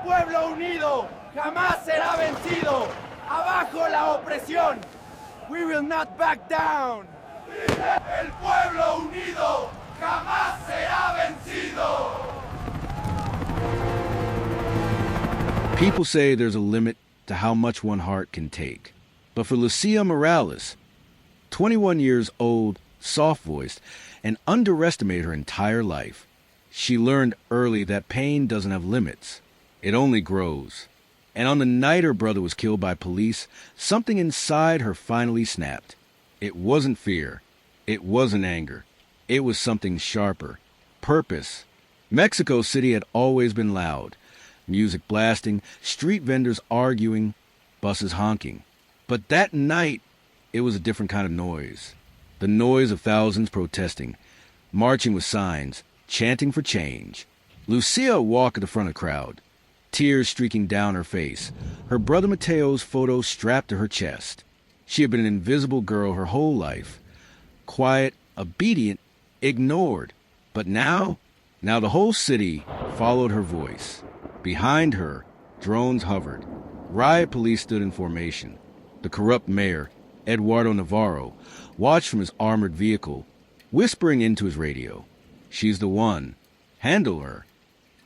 Pueblo unido jamás será vencido. Abajo la opresión. We will not back down. El pueblo unido jamás será vencido. People say there's a limit to how much one heart can take. But for Lucia Morales, 21 years old, soft-voiced, and underestimated her entire life, she learned early that pain doesn't have limits. It only grows. And on the night her brother was killed by police, something inside her finally snapped. It wasn't fear. It wasn't anger. It was something sharper. Purpose. Mexico City had always been loud. Music blasting, street vendors arguing, buses honking. But that night, it was a different kind of noise. The noise of thousands protesting, marching with signs, chanting for change. Lucia walked at the front of the crowd, tears streaking down her face, her brother Mateo's photo strapped to her chest. She had been an invisible girl her whole life, quiet, obedient, ignored. But now the whole city followed her voice. Behind her, drones hovered. Riot police stood in formation. The corrupt mayor, Eduardo Navarro, watched from his armored vehicle, whispering into his radio. She's the one. Handle her.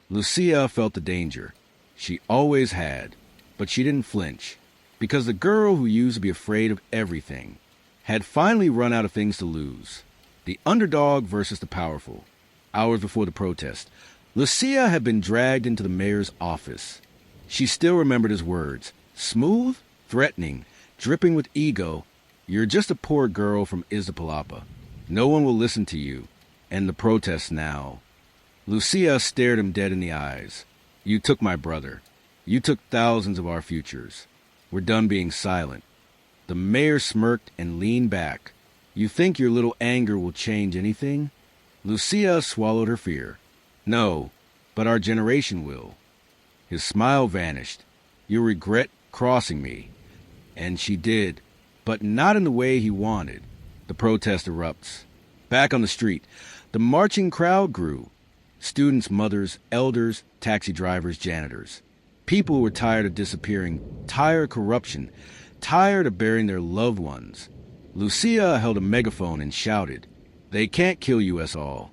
Lucia felt the danger. She always had, but she didn't flinch, because the girl who used to be afraid of everything had finally run out of things to lose. The underdog versus the powerful. Hours before the protest, Lucia had been dragged into the mayor's office. She still remembered his words, smooth, threatening, dripping with ego. You're just a poor girl from Iztapalapa. No one will listen to you. And the protest now. Lucia stared him dead in the eyes. You took my brother. You took thousands of our futures. We're done being silent. The mayor smirked and leaned back. You think your little anger will change anything? Lucia swallowed her fear. No, but our generation will. His smile vanished. You'll regret crossing me. And she did, but not in the way he wanted. The protest erupts. Back on the street, the marching crowd grew. Students, mothers, elders, taxi drivers, janitors. People were tired of disappearing, tired of corruption, tired of burying their loved ones. Lucia held a megaphone and shouted, "They can't kill you us all."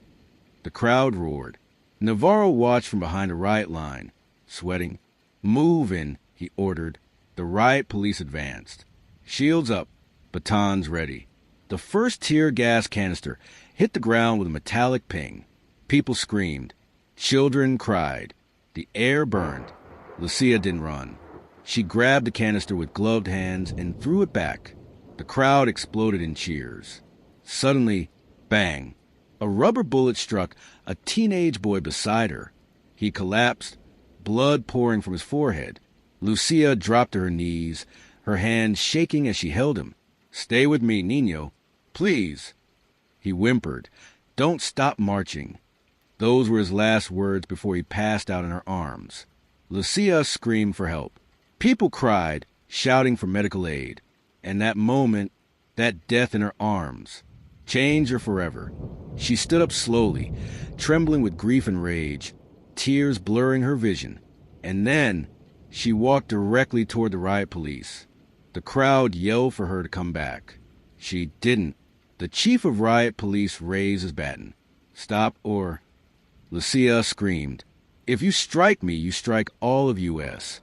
The crowd roared. Navarro watched from behind a riot line, sweating. "Move in," he ordered. The riot police advanced. Shields up, batons ready. The first tear gas canister hit the ground with a metallic ping. People screamed. Children cried. The air burned. Lucia didn't run. She grabbed the canister with gloved hands and threw it back. The crowd exploded in cheers. Suddenly, bang! A rubber bullet struck a teenage boy beside her. He collapsed, blood pouring from his forehead. Lucia dropped to her knees, her hands shaking as she held him. "Stay with me, Niño. Please." He whimpered. "Don't stop marching." Those were his last words before he passed out in her arms. Lucia screamed for help. People cried, shouting for medical aid. And that moment, that death in her arms, changed her forever. She stood up slowly, trembling with grief and rage, tears blurring her vision. And then she walked directly toward the riot police. The crowd yelled for her to come back. She didn't. The chief of riot police raised his baton. "Stop or..." Lucia screamed. "If you strike me, you strike all of US."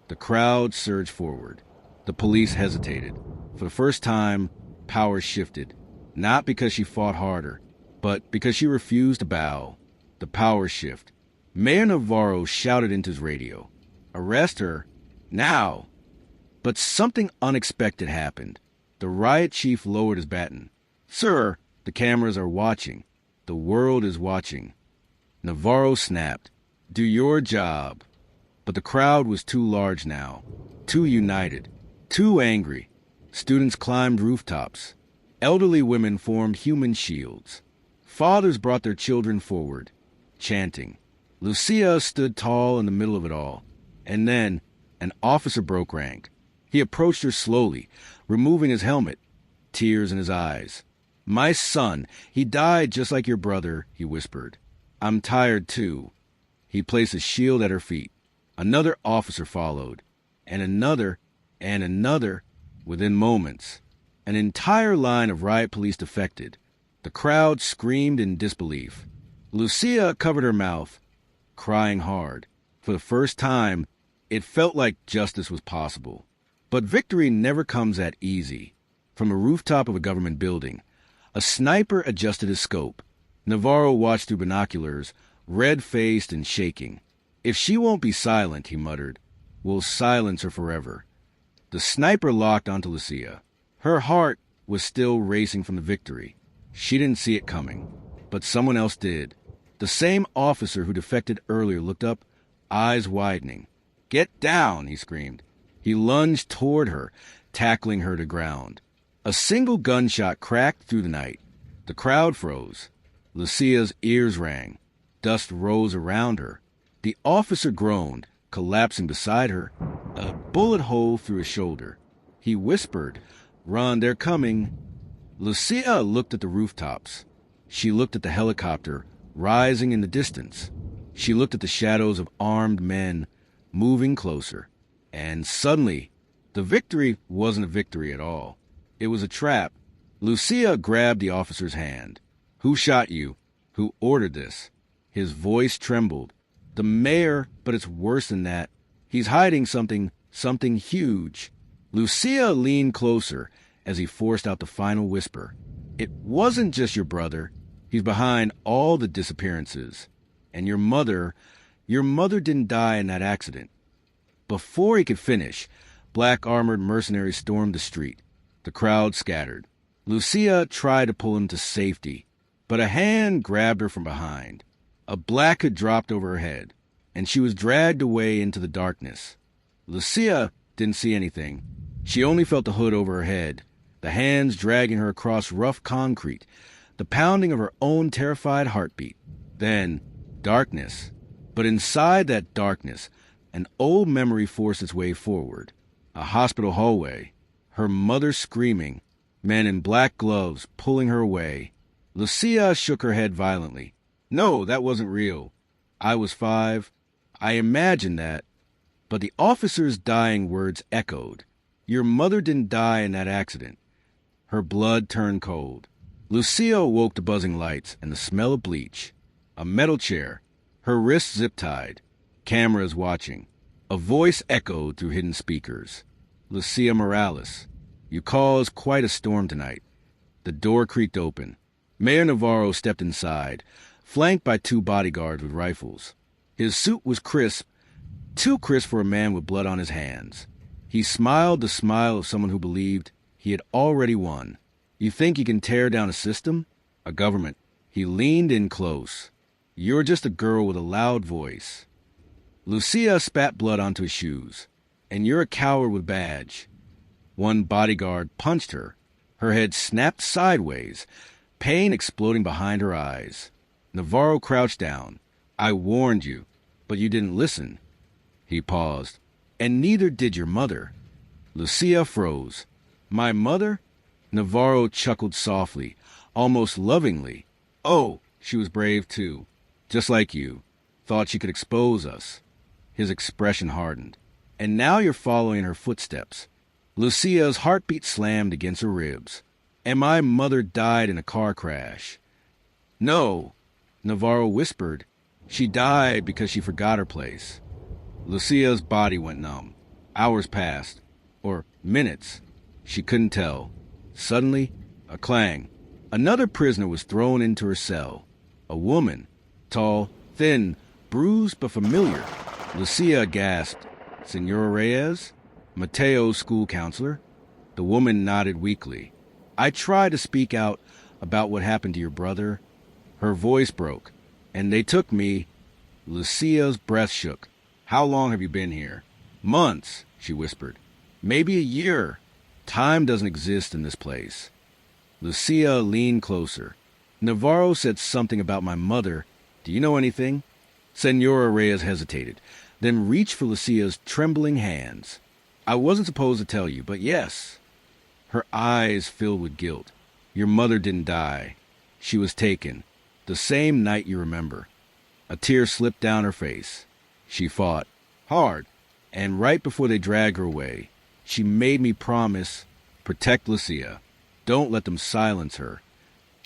The crowd surged forward. The police hesitated. For the first time, power shifted. Not because she fought harder, but because she refused to bow. The power shift. Mayor Navarro shouted into his radio. "Arrest her. Now!" But something unexpected happened. The riot chief lowered his baton. "Sir, the cameras are watching. The world is watching." Navarro snapped. "Do your job." But the crowd was too large now. Too united. Too angry. Students climbed rooftops. Elderly women formed human shields. Fathers brought their children forward, chanting. Lucia stood tall in the middle of it all. And then an officer broke rank. He approached her slowly, removing his helmet, tears in his eyes. "My son, he died just like your brother," he whispered. "I'm tired too." He placed a shield at her feet. Another officer followed, and another, and another. Within moments, an entire line of riot police defected. The crowd screamed in disbelief. Lucia covered her mouth, crying hard. For the first time, it felt like justice was possible. But victory never comes that easy. From a rooftop of a government building, a sniper adjusted his scope. Navarro watched through binoculars, red-faced and shaking. "If she won't be silent," he muttered, "we'll silence her forever." The sniper locked onto Lucia. Her heart was still racing from the victory. She didn't see it coming, but someone else did. The same officer who defected earlier looked up, eyes widening. "Get down!" he screamed. He lunged toward her, tackling her to ground. A single gunshot cracked through the night. The crowd froze. Lucia's ears rang. Dust rose around her. The officer groaned, collapsing beside her, a bullet hole through his shoulder. He whispered, "Run, they're coming." Lucia looked at the rooftops. She looked at the helicopter rising in the distance. She looked at the shadows of armed men moving closer. And suddenly, the victory wasn't a victory at all. It was a trap. Lucia grabbed the officer's hand. "Who shot you? Who ordered this?" His voice trembled. "The mayor, but it's worse than that. He's hiding something huge." Lucia leaned closer as he forced out the final whisper. "It wasn't just your brother. He's behind all the disappearances. And your mother didn't die in that accident." Before he could finish, black armored mercenaries stormed the street. The crowd scattered. Lucia tried to pull him to safety, but a hand grabbed her from behind. A black hood dropped over her head, and she was dragged away into the darkness. Lucia didn't see anything. She only felt the hood over her head, the hands dragging her across rough concrete, the pounding of her own terrified heartbeat. Then, darkness. But inside that darkness, an old memory forced its way forward. A hospital hallway, her mother screaming, men in black gloves pulling her away. Lucia shook her head violently. "No, that wasn't real. I was 5. I imagined that." But the officer's dying words echoed. "Your mother didn't die in that accident." Her blood turned cold. Lucia awoke to buzzing lights and the smell of bleach. A metal chair, her wrists zip-tied. Cameras watching. A voice echoed through hidden speakers. "Lucia Morales, you caused quite a storm tonight." The door creaked open. Mayor Navarro stepped inside, flanked by 2 bodyguards with rifles. His suit was crisp, too crisp for a man with blood on his hands. He smiled the smile of someone who believed he had already won. "You think you can tear down a system? A government?" He leaned in close. "You're just a girl with a loud voice." Lucia spat blood onto his shoes. "And you're a coward with badge." One bodyguard punched her. Her head snapped sideways, pain exploding behind her eyes. Navarro crouched down. "I warned you, but you didn't listen." He paused. "And neither did your mother." Lucia froze. "My mother?" Navarro chuckled softly, almost lovingly. "Oh, she was brave too. Just like you. Thought she could expose us." His expression hardened. "And now you're following in her footsteps." Lucia's heartbeat slammed against her ribs. "And my mother died in a car crash." "No," Navarro whispered. "She died because she forgot her place." Lucia's body went numb. Hours passed. Or minutes. She couldn't tell. Suddenly, a clang. Another prisoner was thrown into her cell. A woman. Tall, thin, bruised but familiar. Lucia gasped. "Senora Reyes?" "Mateo's school counselor." The woman nodded weakly. "I tried to speak out about what happened to your brother." Her voice broke. "And they took me." Lucia's breath shook. "How long have you been here?" "Months," she whispered. "Maybe a year. Time doesn't exist in this place." Lucia leaned closer. "Navarro said something about my mother. Do you know anything?" Senora Reyes hesitated, then reached for Lucia's trembling hands. "I wasn't supposed to tell you, but yes." Her eyes filled with guilt. "Your mother didn't die. She was taken. The same night you remember." A tear slipped down her face. "She fought hard. And right before they drag her away, she made me promise, protect Lucia. Don't let them silence her.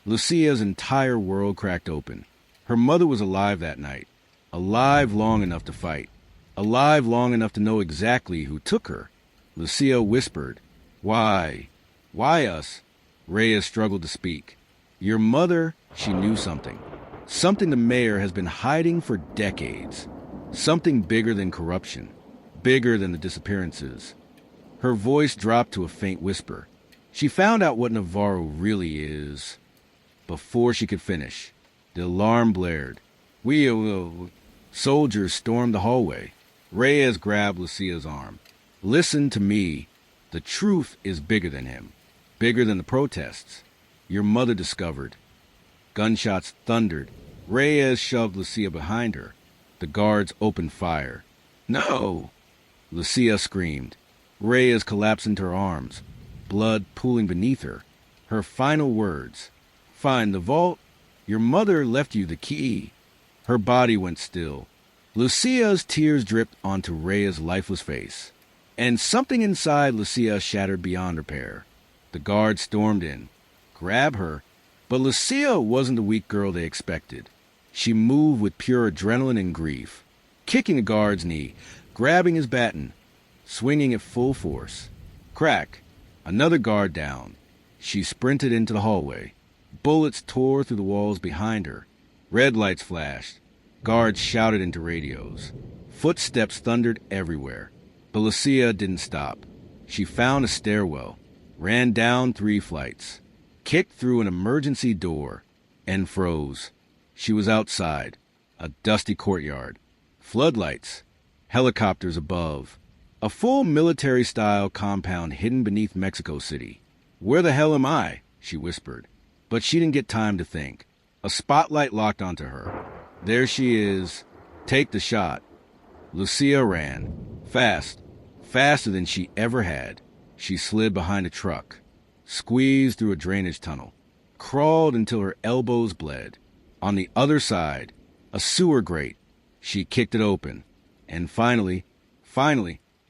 Lucia's entire world cracked open. Her mother was alive that night, alive long enough to fight, alive long enough to know exactly who took her. Lucia whispered, "Why? Why us?" Reyes struggled to speak. "Your mother," she knew something. Something the mayor has been hiding for decades. Something bigger than corruption. Bigger than the disappearances. Her voice dropped to a faint whisper. She found out what Navarro really is. Before she could finish, the alarm blared. Soldiers stormed the hallway. Reyes grabbed Lucia's arm. "Listen to me. The truth is bigger than him. Bigger than the protests. Your mother discovered." Gunshots thundered. Reyes shoved Lucia behind her. The guards opened fire. "No!" Lucia screamed. Reyes collapsed into her arms, blood pooling beneath her. Her final words, "Find the vault. Your mother left you the key." Her body went still. Lucia's tears dripped onto Reyes' lifeless face. And something inside Lucia shattered beyond repair. The guards stormed in, grabbed her, but Lucia wasn't the weak girl they expected. She moved with pure adrenaline and grief, kicking the guard's knee, grabbing his baton, swinging it full force. Crack! Another guard down. She sprinted into the hallway. Bullets tore through the walls behind her. Red lights flashed. Guards shouted into radios. Footsteps thundered everywhere. But Lucia didn't stop. She found a stairwell, ran down 3 flights, kicked through an emergency door, and froze. She was outside, a dusty courtyard, floodlights, helicopters above, a full military-style compound hidden beneath Mexico City. "Where the hell am I?" she whispered. But she didn't get time to think. A spotlight locked onto her. There she is. Take the shot. Lucia ran. Fast. Faster than she ever had. She slid behind a truck, squeezed through a drainage tunnel, crawled until her elbows bled. On the other side, a sewer grate. She kicked it open. And finally,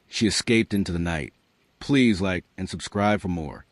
she escaped into the night. Please like and subscribe for more.